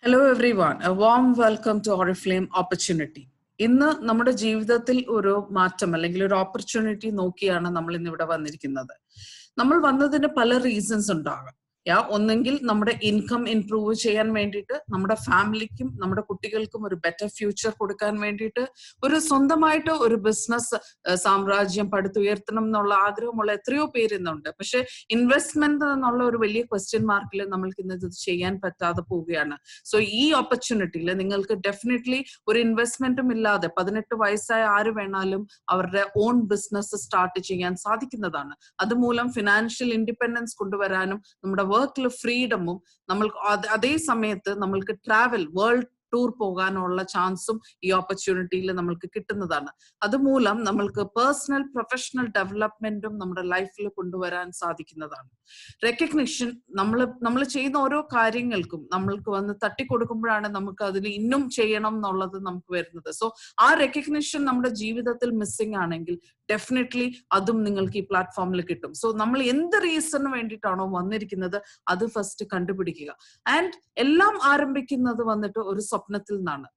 Hello everyone, a warm welcome to Oriflame Opportunity. ഇന്ന് നമ്മുടെ ജീവിതത്തിൽ ഒരു മാറ്റം അല്ലെങ്കിൽ ഒരു ഓപ്പർച്യൂണിറ്റി നോക്കിയാണ് നമ്മൾ ഇന്ന് ഇവിടെ വന്നിരിക്കുന്നത്. നമ്മൾ വന്നതിന് പല റീസൺസ് ഉണ്ടാകാം. ഒന്നെങ്കിൽ നമ്മുടെ ഇൻകം ഇംപ്രൂവ് ചെയ്യാൻ വേണ്ടിയിട്ട്, നമ്മുടെ ഫാമിലിക്കും നമ്മുടെ കുട്ടികൾക്കും ഒരു ബെറ്റർ ഫ്യൂച്ചർ കൊടുക്കാൻ വേണ്ടിയിട്ട്, ഒരു സ്വന്തമായിട്ട് ഒരു ബിസിനസ് സാമ്രാജ്യം പടുത്തുയർത്തണം എന്നുള്ള ആഗ്രഹമുള്ള എത്രയോ പേര് ഇന്നുണ്ട്. പക്ഷെ ഇൻവെസ്റ്റ്മെന്റ് എന്നുള്ള ഒരു വലിയ ക്വസ്റ്റ്യൻ മാർക്കിൽ നമ്മൾക്ക് ഇന്ന് ഇത് ചെയ്യാൻ പറ്റാതെ പോവുകയാണ്. സോ ഈ ഓപ്പർച്യൂണിറ്റിയിൽ നിങ്ങൾക്ക് ഡെഫിനറ്റ്ലി ഒരു ഇൻവെസ്റ്റ്മെന്റും ഇല്ലാതെ 18 വയസ്സായ ആര് വേണാലും അവരുടെ ഓൺ ബിസിനസ് സ്റ്റാർട്ട് ചെയ്യാൻ സാധിക്കുന്നതാണ്. അതുമൂലം ഫിനാൻഷ്യൽ ഇൻഡിപെൻഡൻസ് കൊണ്ടുവരാനും നമ്മുടെ വർക്കിൽ ഫ്രീഡമും നമ്മൾക്ക് അതേ സമയത്ത് നമ്മൾക്ക് ട്രാവൽ വേൾഡ് ടൂർ പോകാനുള്ള ചാൻസും ഈ ഓപ്പർച്യൂണിറ്റിയിൽ നമ്മൾക്ക് കിട്ടുന്നതാണ്. അതുമൂലം നമ്മൾക്ക് പേഴ്സണൽ പ്രൊഫഷണൽ ഡെവലപ്മെന്റും നമ്മുടെ ലൈഫിൽ കൊണ്ടുവരാൻ സാധിക്കുന്നതാണ്. റെക്കഗ്നിഷൻ നമ്മൾ ചെയ്യുന്ന ഓരോ കാര്യങ്ങൾക്കും നമ്മൾക്ക് വന്ന് തട്ടിക്കൊടുക്കുമ്പോഴാണ് നമുക്ക് അതിന് ഇന്നും ചെയ്യണം എന്നുള്ളത് നമുക്ക് വരുന്നത്. സോ ആ റെക്കഗ്നിഷൻ നമ്മുടെ ജീവിതത്തിൽ മിസ്സിംഗ് ആണെങ്കിൽ ഡെഫിനറ്റ്ലി അതും നിങ്ങൾക്ക് ഈ പ്ലാറ്റ്ഫോമിൽ കിട്ടും. സോ നമ്മൾ എന്ത് റീസണിന് വേണ്ടിയിട്ടാണോ വന്നിരിക്കുന്നത് അത് ഫസ്റ്റ് കണ്ടുപിടിക്കുക. ആൻഡ് എല്ലാം ആരംഭിക്കുന്നത് വന്നിട്ട് ഒരു സ്വപ്നത്തിൽ നിന്നാണ്.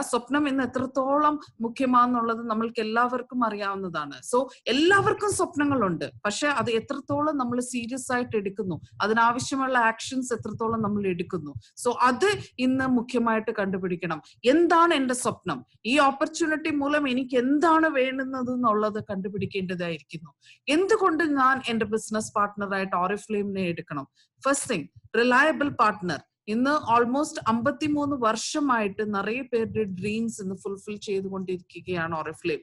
സ്വപ്നം ഇന്ന് എത്രത്തോളം മുഖ്യമാണെന്നുള്ളത് നമ്മൾക്ക് എല്ലാവർക്കും അറിയാവുന്നതാണ്. സോ എല്ലാവർക്കും സ്വപ്നങ്ങളുണ്ട്, പക്ഷെ അത് എത്രത്തോളം നമ്മൾ സീരിയസ് ആയിട്ട് എടുക്കുന്നു, അതിനാവശ്യമുള്ള ആക്ഷൻസ് എത്രത്തോളം നമ്മൾ എടുക്കുന്നു. സോ അത് ഇന്ന് മുഖ്യമായിട്ട് കണ്ടുപിടിക്കണം. എന്താണ് എന്റെ സ്വപ്നം? ഈ ഓപ്പർച്യൂണിറ്റി മൂലം എനിക്ക് എന്താണ് വേണ്ടുന്നത് എന്നുള്ളത് കണ്ടുപിടിക്കേണ്ടതായിരിക്കുന്നു. എന്തുകൊണ്ട് ഞാൻ എന്റെ ബിസിനസ് പാർട്ട്ണറായിട്ട് ഓറിഫ്ലെയിമിനെ എടുക്കണം? First thing, reliable partner. ഇന്ന് ഓൾമോസ്റ്റ് 53 വർഷമായിട്ട് നിറയെ പേരുടെ ഡ്രീംസ് ഇന്ന് ഫുൾഫിൽ ചെയ്തുകൊണ്ടിരിക്കുകയാണ് ഓറിഫ്ലെയിം.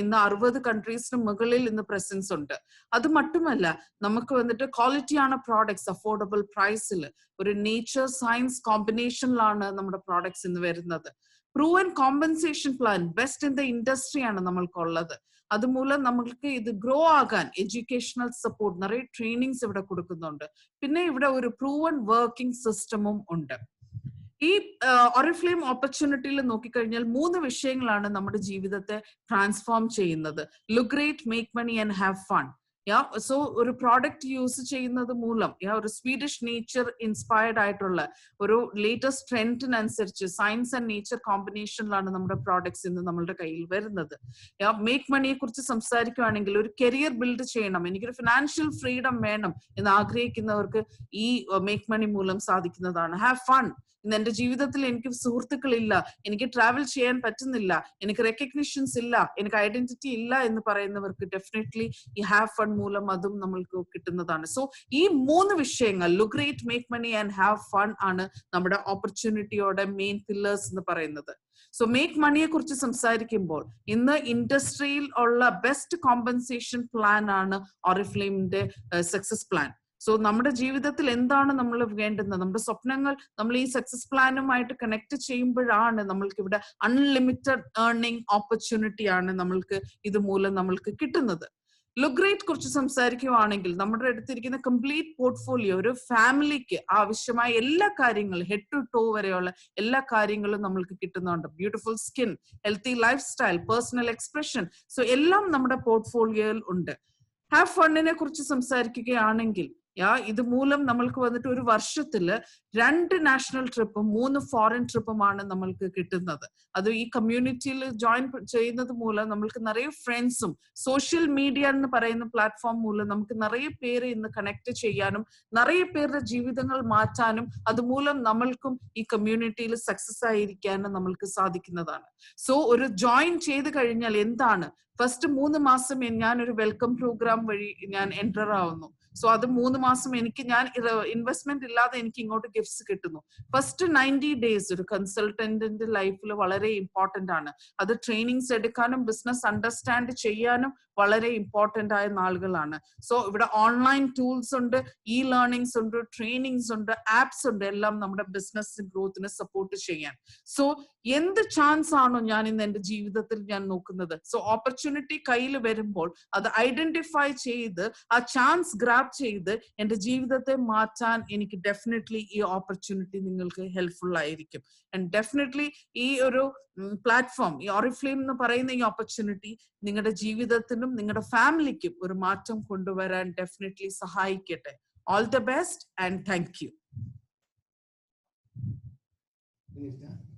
ഇന്ന് 60 കൺട്രീസിന് മുകളിൽ ഇന്ന് പ്രസൻസ് ഉണ്ട്. അത് മറ്റുമല്ല, നമുക്ക് വന്നിട്ട് ക്വാളിറ്റിയാണ് പ്രോഡക്ട്സ്, അഫോർഡബിൾ പ്രൈസിൽ ഒരു നേച്ചർ സയൻസ് കോമ്പിനേഷനിലാണ് നമ്മുടെ പ്രോഡക്ട്സ് ഇന്ന് വരുന്നത്. Proven compensation plan, best in the industry ആണ് നമ്മൾക്കുള്ളത്. അതുമൂലം നമ്മൾക്ക് ഇത് ഗ്രോ ആകാൻ എഡ്യൂക്കേഷണൽ സപ്പോർട്ട്, നിറയെ ട്രെയിനിങ്സ് ഇവിടെ കൊടുക്കുന്നുണ്ട്. പിന്നെ ഇവിടെ ഒരു പ്രൂവൻ വർക്കിംഗ് സിസ്റ്റമും ഉണ്ട്. ഈ ഓറിഫ്ലെയിം ഓപ്പർച്യൂണിറ്റിയിൽ നോക്കിക്കഴിഞ്ഞാൽ 3 വിഷയങ്ങളാണ് നമ്മുടെ ജീവിതത്തെ ട്രാൻസ്ഫോം ചെയ്യുന്നത്. Look great, make money and have fun. So ഒരു പ്രോഡക്റ്റ് യൂസ് ചെയ്യുന്നത് മൂലം ഒരു സ്വീഡിഷ് നേച്ചർ ഇൻസ്പയർഡ് ആയിട്ടുള്ള ഒരു ലേറ്റസ്റ്റ് ട്രെൻഡിനനുസരിച്ച് സയൻസ് ആൻഡ് നേച്ചർ കോമ്പിനേഷനിലാണ് നമ്മുടെ പ്രോഡക്ട്സ് ഇന്ന് നമ്മളുടെ കയ്യിൽ വരുന്നത്. മേക്ക് മണിയെ കുറിച്ച് സംസാരിക്കുകയാണെങ്കിൽ, ഒരു കരിയർ ബിൽഡ് ചെയ്യണം, എനിക്കൊരു ഫിനാൻഷ്യൽ ഫ്രീഡം വേണം എന്ന് ആഗ്രഹിക്കുന്നവർക്ക് ഈ മേക്ക് മണി മൂലം സാധിക്കുന്നതാണ്. Have fun. ഇന്ന് എന്റെ ജീവിതത്തിൽ എനിക്ക് സുഹൃത്തുക്കളില്ല, എനിക്ക് ട്രാവൽ ചെയ്യാൻ പറ്റുന്നില്ല, എനിക്ക് റെക്കഗ്നിഷൻസ് ഇല്ല, എനിക്ക് ഐഡന്റിറ്റി ഇല്ല എന്ന് പറയുന്നവർക്ക് ഡെഫിനറ്റ്ലി ഈ ഹാവ് ഫൺ മൂലം അതും നമ്മൾക്ക് കിട്ടുന്നതാണ്. സോ ഈ 3 വിഷയങ്ങൾ, look great, make money and have fun, ആണ് നമ്മുടെ ഓപ്പർച്യൂണിറ്റിയോടെ മെയിൻ പില്ലേഴ്സ് എന്ന് പറയുന്നത്. സോ മേക്ക് മണിയെ കുറിച്ച് സംസാരിക്കുമ്പോൾ ഇന്ന് ഇൻഡസ്ട്രിയിൽ ഉള്ള ബെസ്റ്റ് കോമ്പൻസേഷൻ പ്ലാൻ ആണ് ഓറിഫ്ലെയിമിന്റെ സക്സസ് പ്ലാൻ. സോ നമ്മുടെ ജീവിതത്തിൽ എന്താണ് നമ്മൾ വേണ്ടുന്നത്, നമ്മുടെ സ്വപ്നങ്ങൾ നമ്മൾ ഈ സക്സസ് പ്ലാനുമായിട്ട് കണക്ട് ചെയ്യുമ്പോഴാണ് നമ്മൾക്ക് ഇവിടെ അൺലിമിറ്റഡ് ഏർണിംഗ് ഓപ്പർച്യൂണിറ്റി ആണ് നമ്മൾക്ക് ഇതുമൂലം നമ്മൾക്ക് കിട്ടുന്നത്. ലുക്ക് ഗ്രേറ്റ് കുറിച്ച് സംസാരിക്കുകയാണെങ്കിൽ, നമ്മുടെ അടുത്തിരിക്കുന്ന കംപ്ലീറ്റ് പോർട്ട്ഫോളിയോ ഒരു ഫാമിലിക്ക് ആവശ്യമായ എല്ലാ കാര്യങ്ങളും, ഹെഡ് ടു ടോ വരെയുള്ള എല്ലാ കാര്യങ്ങളും നമ്മൾക്ക് കിട്ടുന്നുണ്ട്. Beautiful skin, healthy life style, personal expression, so എല്ലാം നമ്മുടെ പോർട്ട്ഫോളിയോയിൽ ഉണ്ട്. ഹാവ് ഫണ്ണിനെ കുറിച്ച് സംസാരിക്കുകയാണെങ്കിൽ, ഇതുമൂലം നമ്മൾക്ക് വന്നിട്ട് ഒരു വർഷത്തില് 2 നാഷണൽ ട്രിപ്പും 3 ഫോറിൻ ട്രിപ്പുമാണ് നമ്മൾക്ക് കിട്ടുന്നത്. അത് ഈ കമ്മ്യൂണിറ്റിയിൽ ജോയിൻ ചെയ്യുന്നത് മൂലം നമ്മൾക്ക് നിറയെ ഫ്രണ്ട്സും, സോഷ്യൽ മീഡിയ എന്ന് പറയുന്ന പ്ലാറ്റ്ഫോം മൂലം നമുക്ക് നിറയെ പേര് ഇന്ന് കണക്ട് ചെയ്യാനും നിറയെ പേരുടെ ജീവിതങ്ങൾ മാറ്റാനും അതുമൂലം നമ്മൾക്കും ഈ കമ്മ്യൂണിറ്റിയിൽ സക്സസ് ആയിരിക്കാനും നമ്മൾക്ക് സാധിക്കുന്നതാണ്. സോ ഒരു ജോയിൻ ചെയ്ത് കഴിഞ്ഞാൽ എന്താണ്, ഫസ്റ്റ് 3 മാസം ഞാൻ ഒരു വെൽക്കം പ്രോഗ്രാം വഴി ഞാൻ എൻറ്റർ ആവുന്നു. സോ അത് 3 മാസം ഞാൻ ഇൻവെസ്റ്റ്മെന്റ് ഇല്ലാതെ എനിക്ക് ഇങ്ങോട്ട് ഗിഫ്റ്റ്സ് കിട്ടുന്നു. ഫസ്റ്റ് 90 ഡേയ്സ് ഒരു കൺസൾട്ടന്റിന്റെ ലൈഫിൽ വളരെ ഇമ്പോർട്ടന്റ് ആണ്. അത് ട്രെയിനിങ്സ് എടുക്കാനും ബിസിനസ് അണ്ടർസ്റ്റാൻഡ് ചെയ്യാനും വളരെ ഇമ്പോർട്ടന്റ് ആയ നാളുകളാണ്. സോ ഇവിടെ ഓൺലൈൻ ടൂൾസ് ഉണ്ട്, ഇ ലേണിംഗ്സ് ഉണ്ട്, ട്രെയിനിങ്സ് ഉണ്ട്, ആപ്സ് ഉണ്ട്, എല്ലാം നമ്മുടെ ബിസിനസ് ഗ്രോത്തിനെ സപ്പോർട്ട് ചെയ്യാൻ. സോ എന്ത് ചാൻസ് ആണോ ഞാൻ ഇന്ന് എന്റെ ജീവിതത്തിൽ ഞാൻ നോക്കുന്നത്, സോ ഓപ്പർച്യൂണിറ്റി കയ്യിൽ വരുമ്പോൾ അത് ഐഡന്റിഫൈ ചെയ്ത് ആ ചാൻസ് ഗ്രാബ് ചെയ്ത് എന്റെ ജീവിതത്തെ മാറ്റാൻ എനിക്ക് ഡെഫിനറ്റ്ലി ഈ ഓപ്പർച്യൂണിറ്റി നിങ്ങൾക്ക് ഹെൽപ്ഫുൾ ആയിരിക്കും. ആൻഡ് ഡെഫിനറ്റ്ലി ഈ ഒരു പ്ലാറ്റ്ഫോം, ഈ ഓറിഫ്ലെയിം എന്ന് പറയുന്ന ഈ ഓപ്പർച്യൂണിറ്റി നിങ്ങളുടെ ജീവിതത്തിനും നിങ്ങളുടെ ഫാമിലിക്കും ഒരു മാറ്റം കൊണ്ടുവരാൻ ഡെഫിനറ്റ്ലി സഹായിക്കട്ടെ. All the best and thank you. Finish that.